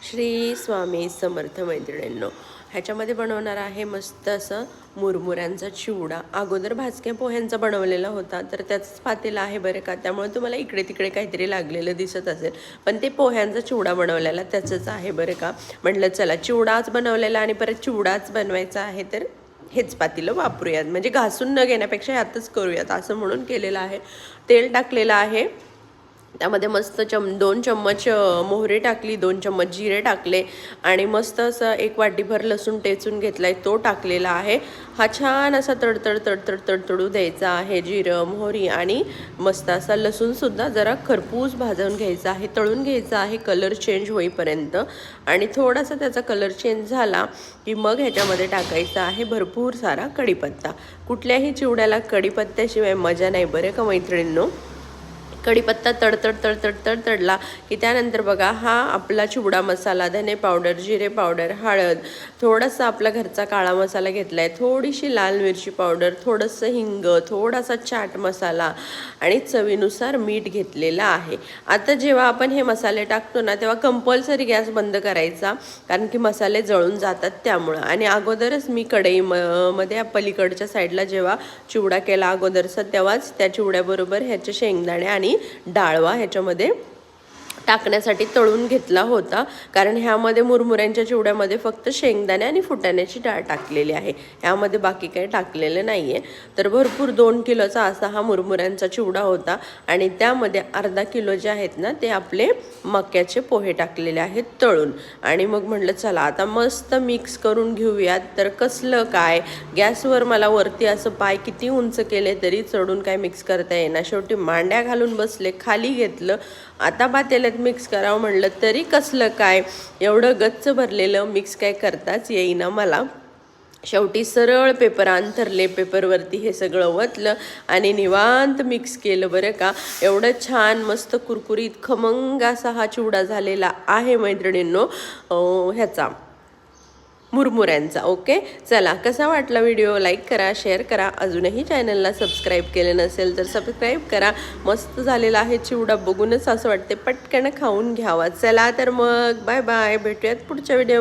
श्री स्वामी समर्थ मैत्रिणींनो, ह्याच्यामध्ये बनवणार आहे मस्त असं मुरमुऱ्यांचा चिवडा. अगोदर भाजक्या पोह्यांचा बनवलेला होता, तर त्याच पातेला आहे बरं का, त्यामुळे तुम्हाला इकडे तिकडे काहीतरी लागलेलं दिसत असेल. पण ते पोह्यांचा चिवडा बनवलेला त्याचंच आहे बरं का. म्हटलं चला चिवडाच बनवलेला आणि परत चिवडाच बनवायचा आहे, तर हेच पातेलं वापरूयात, म्हणजे घासून न घेण्यापेक्षा ह्यातच करूयात असं म्हणून केलेलं आहे. तेल टाकलेलं आहे, त्यामध्ये मस्त 2 चम्मच मोहरी टाकली, 2 चम्मच जिरे टाकले आणि मस्त असं 1 वाटीभर लसूण टेचून घेतलाय, तो टाकलेला आहे. हा छान असा तडतड तडतड तडतडू द्यायचा आहे. जिरं मोहरी आणि मस्त असा लसूणसुद्धा जरा खरपूस भाजून घ्यायचा आहे, तळून घ्यायचा आहे कलर चेंज होईपर्यंत. आणि थोडासा त्याचा कलर चेंज झाला की मग ह्याच्यामध्ये टाकायचा आहे भरपूर सारा कढीपत्ता. कुठल्याही चिवड्याला कढीपत्त्याशिवाय मजा नाही बरं का मैत्रिणींनो. कढीपत्ता तडतड तडतड तडतडला की त्यानंतर बघा हा आपला चिवडा मसाला, धने पावडर, जिरे पावडर, हळद, थोडासा आपला घरचा काळा मसाला घेतला आहे, थोडीशी लाल मिरची पावडर, थोडंसं हिंग, थोडासा चाट मसाला आणि चवीनुसार मीठ घेतलेला आहे. आता जेव्हा आपण हे मसाले टाकतो ना, तेव्हा कंपल्सरी गॅस बंद करायचा, कारण की मसाले जळून जातात त्यामुळं. आणि अगोदरच मी मध्ये पलीकडच्या साईडला जेव्हा चिवडा केला अगोदरचा, तेव्हाच त्या चिवड्याबरोबर ह्याचे शेंगदाणे आणि डाळवा ह्याच्यामध्ये टाकण्यासाठी तळून घेतला होता, कारण ह्यामध्ये मुरमुऱ्यांच्या चिवड्यामध्ये फक्त शेंगदाणे आणि फुटाण्याची डाळ टाकलेली आहे, ह्यामध्ये बाकी काही टाकलेलं नाही आहे. तर भरपूर 2 किलोचा असा हा मुरमुऱ्यांचा चिवडा होता आणि त्यामध्ये अर्धा किलो जे आहेत ना, ते आपले मक्याचे पोहे टाकलेले आहेत तळून. आणि मग म्हटलं चला आता मस्त मिक्स करून घेऊयात. तर कसलं काय, गॅसवर मला वरती असं पाय किती उंच केले तरी चढून काय मिक्स करता येईना. शेवटी मांड्या घालून बसले, खाली घेतलं. आता पातेल्यात मिक्स करावं म्हणलं तरी कसलं काय, एवढं गच्च भरलेलं मिक्स काय करताच येईना मला. शेवटी सरळ पेपर अंथरले, पेपरवरती हे सगळं वतलं आणि निवांत मिक्स केलं बरं का. एवढं छान मस्त कुरकुरीत खमंग असा हा चिवडा झालेला आहे मैत्रिणींनो, ह्याचा मुरमुऱ्यांचा. ओके, चला कसा वाटला व्हिडिओ, लाईक करा, शेअर करा. अजूनही चॅनलला सबस्क्राईब केलं नसेल तर सबस्क्राईब करा. मस्त झालेला आहे चिवडा, बघूनच असं वाटते पटकन खाऊन घ्यावा. चला तर मग बाय बाय, भेटूयात पुढच्या व्हिडिओ.